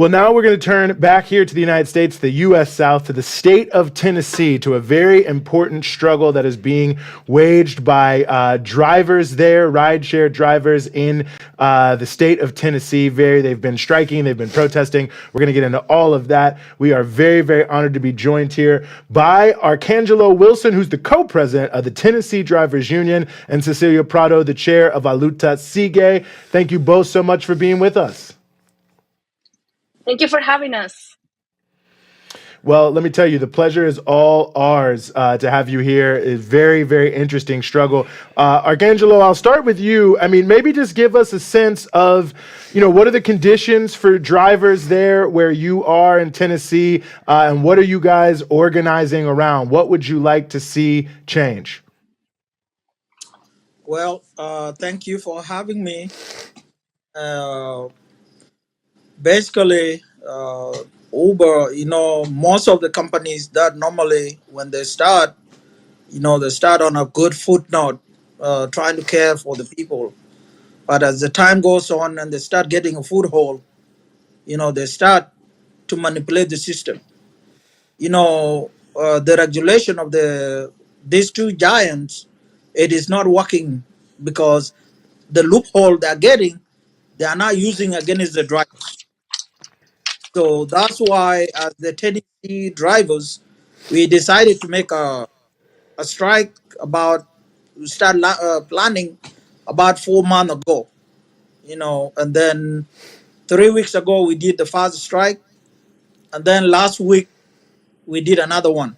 Well, now we're going to turn back here to the United States, the U.S. South, to the state of Tennessee, to a very important struggle that is being waged by drivers there, rideshare drivers in the state of Tennessee. They've been striking, they've been protesting. We're going to get into all of that. We are very, very honored to be joined here by Arkangelo Wilson, who's the co-president of the Tennessee Drivers Union, and Cecilia Prado, the chair of A Luta Sigue. Thank you both so much for being with us. Thank you for having us. Well, let me tell you, the pleasure is all ours to have you here. It's very, very interesting struggle. Arkangelo, I'll start with you. I mean, maybe just give us a sense of, what are the conditions for drivers there where you are in Tennessee, and what are you guys organizing around? What would you like to see change? Well, thank you for having me. Basically, Uber, most of the companies that normally when they start, they start on a good footnote, trying to care for the people. But as the time goes on and they start getting a foothold, they start to manipulate the system. The regulation of these two giants, it is not working because the loophole they're getting, they are not using against the drivers. So that's why, as the Tennessee drivers, we decided to make a strike planning about 4 months ago, and then 3 weeks ago we did the first strike, and then last week we did another one.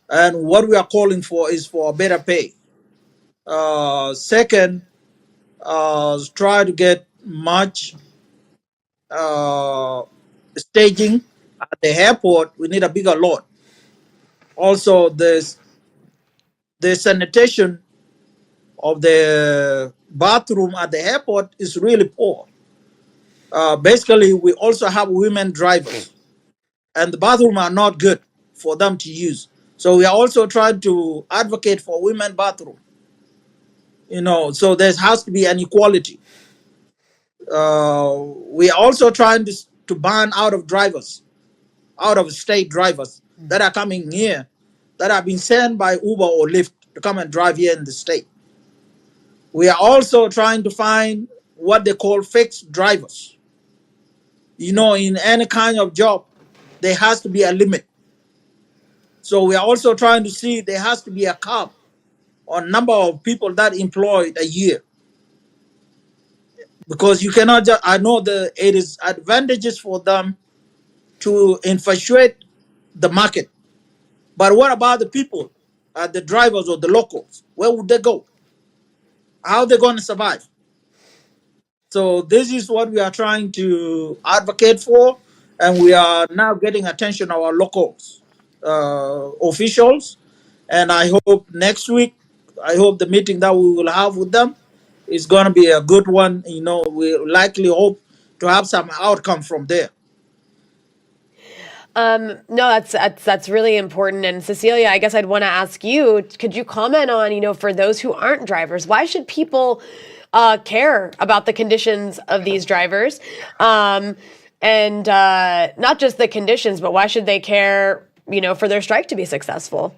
And what we are calling for is for better pay. Second, try to get much staging at the airport. We need a bigger lot. Also, the sanitation of the bathroom at the airport is really poor. Basically, we also have women drivers, and the bathroom are not good for them to use. So we are also trying to advocate for women bathroom. So there has to be an equality. We are also trying to ban out of state drivers that are coming here, that have been sent by Uber or Lyft to come and drive here in the state. We are also trying to find what they call fixed drivers. In any kind of job, there has to be a limit. So we are also trying to see there has to be a cap on number of people that employed a year. Because you cannot just, I know it is advantages for them to infatuate the market. But what about the people, the drivers or the locals? Where would they go? How are they going to survive? So this is what we are trying to advocate for, and we are now getting attention of our locals, officials, and I hope next week, the meeting that we will have with them is going to be a good one. We likely hope to have some outcome from there. No, that's really important. And Cecilia, I guess I'd want to ask you, could you comment on, for those who aren't drivers, why should people care about the conditions of these drivers? And not just the conditions, but why should they care, for their strike to be successful?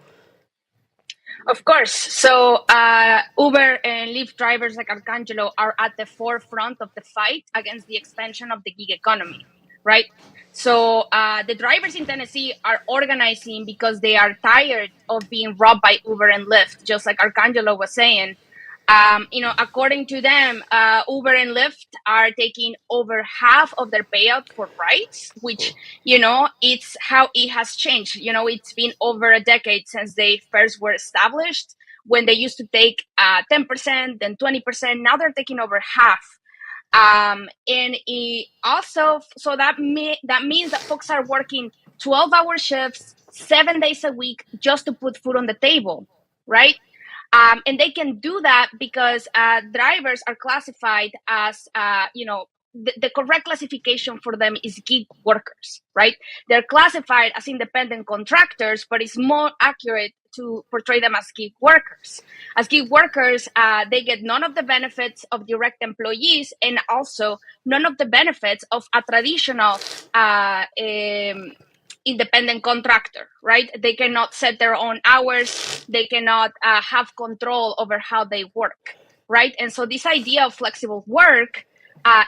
Of course. So Uber and Lyft drivers like Arkangelo are at the forefront of the fight against the expansion of the gig economy, right? So the drivers in Tennessee are organizing because they are tired of being robbed by Uber and Lyft, just like Arkangelo was saying. According to them, Uber and Lyft are taking over half of their payout for rides, which, it's how it has changed. It's been over a decade since they first were established, when they used to take 10%, then 20%. Now they're taking over half. And it also, so that means that folks are working 12-hour shifts, 7 days a week, just to put food on the table, right? And they can do that because drivers are classified as, the correct classification for them is gig workers, right? They're classified as independent contractors, but it's more accurate to portray them as gig workers. As gig workers, they get none of the benefits of direct employees and also none of the benefits of a traditional independent contractor, right? They cannot set their own hours. They cannot have control over how they work, right? And so this idea of flexible work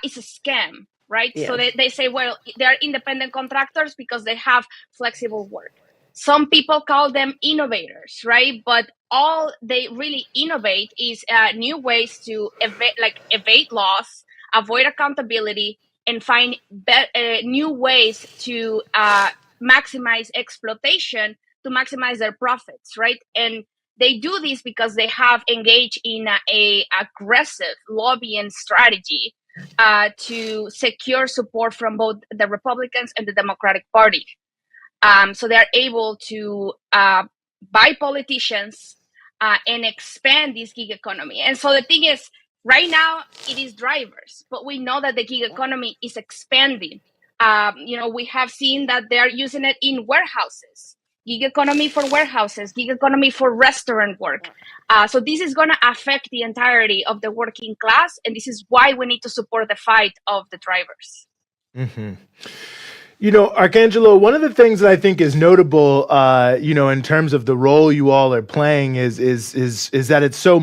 is a scam, right? Yeah. So they say, well, they're independent contractors because they have flexible work. Some people call them innovators, right? But all they really innovate is new ways to evade laws, avoid accountability, and find new ways to maximize exploitation, to maximize their profits, right? And they do this because they have engaged in a aggressive lobbying strategy to secure support from both the Republicans and the Democratic Party. So they are able to buy politicians and expand this gig economy. And so the thing is, right now it is drivers, but we know that the gig economy is expanding. We have seen that they're using it in warehouses, gig economy for warehouses, gig economy for restaurant work. So this is going to affect the entirety of the working class, and this is why we need to support the fight of the drivers. Mm-hmm. Arkangelo, one of the things that I think is notable, in terms of the role you all are playing is that it's so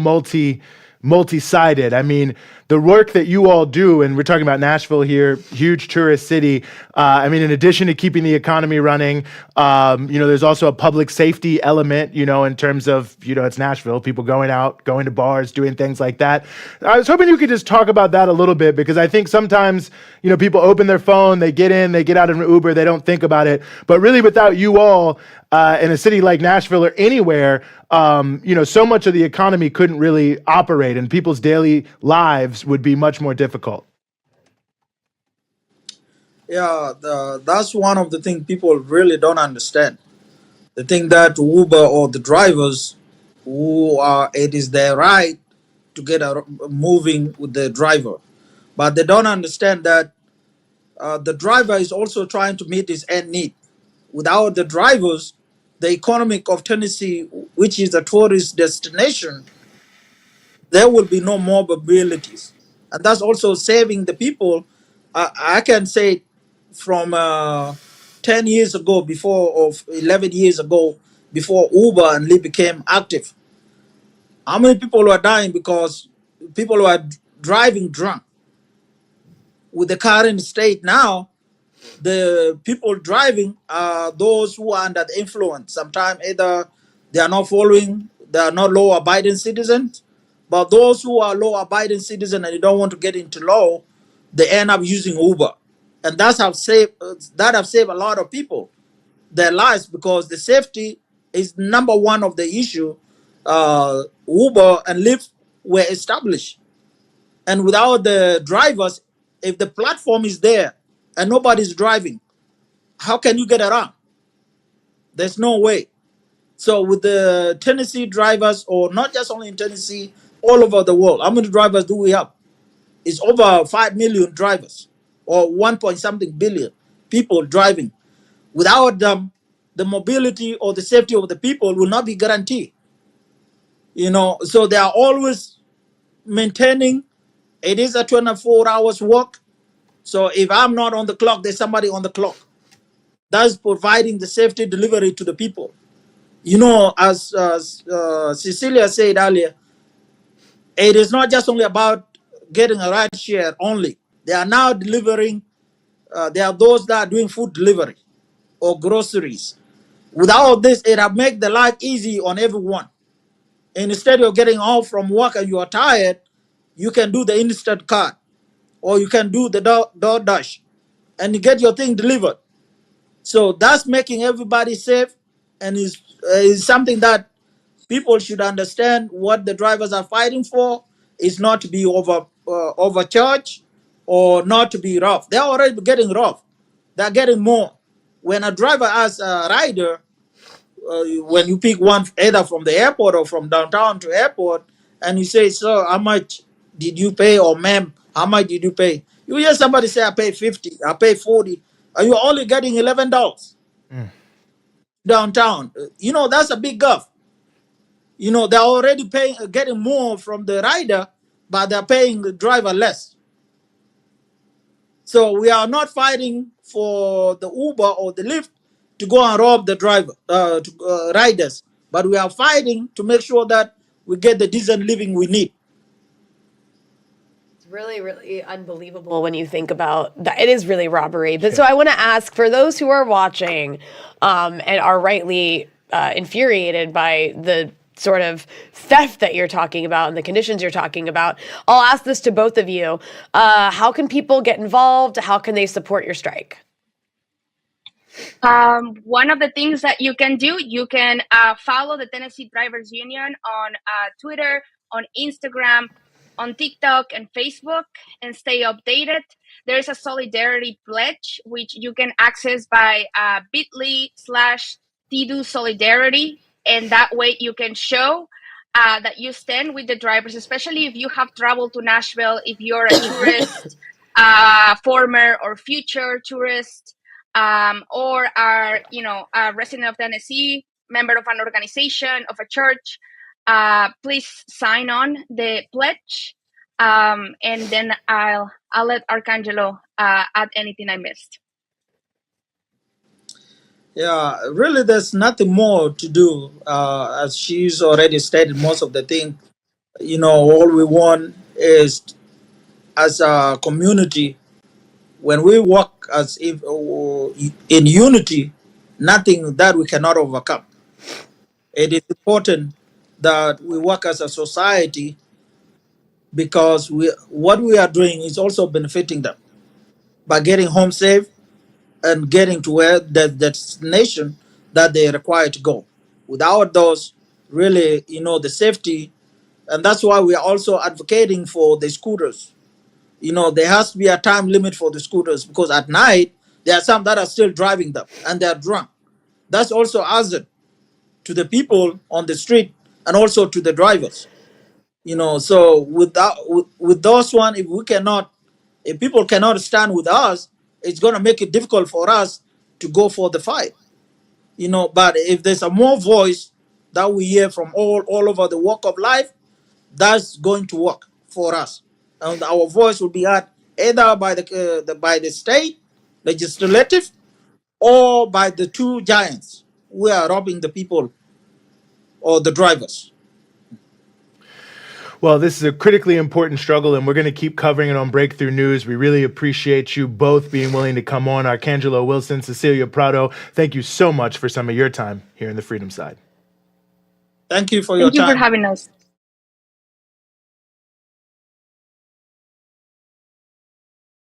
multi-sided. I mean, the work that you all do, and we're talking about Nashville here, huge tourist city. In addition to keeping the economy running, there's also a public safety element, in terms of, it's Nashville, people going out, going to bars, doing things like that. I was hoping you could just talk about that a little bit, because I think sometimes, people open their phone, they get in, they get out of an Uber, they don't think about it. But really, without you all in a city like Nashville or anywhere, so much of the economy couldn't really operate, and people's daily lives would be much more difficult. Yeah, that's one of the things people really don't understand. They think that Uber or the drivers it is their right to get moving with the driver. But they don't understand that the driver is also trying to meet his end need. Without the drivers, the economic of Tennessee, which is a tourist destination, there will be no more mobilities. And that's also saving the people. I can say from 10 years ago, or 11 years ago, before Uber and Lyft became active, how many people were dying because people were driving drunk? With the current state now, the people driving are those who are under the influence. Sometimes either they are not law-abiding citizens, but those who are law-abiding citizens and they don't want to get into law, they end up using Uber, and that have saved a lot of people their lives, because the safety is number one of the issue. Uber and Lyft were established, and without the drivers, if the platform is there and nobody's driving, how can you get around? There's no way. So with the Tennessee drivers, or not just only in Tennessee, all over the world, how many drivers do we have? It's over 5 million drivers, or 1 point something billion people driving. Without them, the mobility or the safety of the people will not be guaranteed. So they are always maintaining, it is a 24 hours work. So if I'm not on the clock, there's somebody on the clock. That's providing the safety delivery to the people. As Cecilia said earlier, it is not just only about getting a ride share only. They are now delivering, there are those that are doing food delivery or groceries. Without this, it will make the life easy on everyone. And instead of getting off from work and you are tired, you can do the instant card, or you can do the DoorDash, and you get your thing delivered. So that's making everybody safe, and is something that people should understand. What the drivers are fighting for is not to be overcharged or not to be rough. They're already getting rough. They're getting more. When a driver asks a rider, when you pick one either from the airport or from downtown to airport, and you say, "Sir, how much did you pay?" or "Ma'am, how much did you pay?" You hear somebody say, I pay 50, I pay 40, and you're only getting $11 downtown. You know, that's a big gulf. You know, they're already paying, getting more from the rider, but they're paying the driver less. So we are not fighting for the Uber or the Lyft to go and rob the riders, but we are fighting to make sure that we get the decent living we need. It's really, really unbelievable when you think about that. It is really robbery. But so I want to ask, for those who are watching and are rightly infuriated by the sort of theft that you're talking about and the conditions you're talking about, I'll ask this to both of you. How can people get involved? How can they support your strike? One of the things that you can do, you can follow the Tennessee Drivers Union on Twitter, on Instagram, on TikTok and Facebook, and stay updated. There is a solidarity pledge, which you can access by bit.ly/TDO Solidarity. And that way you can show that you stand with the drivers, especially if you have traveled to Nashville, if you're a tourist, former or future tourist, or are, a resident of Tennessee, member of an organization, of a church. Please sign on the pledge, and then I'll let Arkangelo add anything I missed. Yeah, really, there's nothing more to do. As she's already stated most of the thing, all we want is, as a community, when we work as if in unity, nothing that we cannot overcome. It is important that we work as a society, because what we are doing is also benefiting them by getting home safe and getting to where the destination that they require to go. Without those, really, the safety, and that's why we are also advocating for the scooters. There has to be a time limit for the scooters, because at night there are some that are still driving them and they are drunk. That's also hazard to the people on the street and also to the drivers. So with those one, if people cannot stand with us, it's going to make it difficult for us to go for the fight. But if there's a more voice that we hear from all over the walk of life, that's going to work for us, and our voice will be heard either by the state legislative or by the two giants who are robbing the people or the drivers. Well, this is a critically important struggle, and we're going to keep covering it on Breakthrough News. We really appreciate you both being willing to come on. Arkangelo Wilson, Cecilia Prado, thank you so much for some of your time here in the Freedom Side. Thank you for your time. Thank you for having us.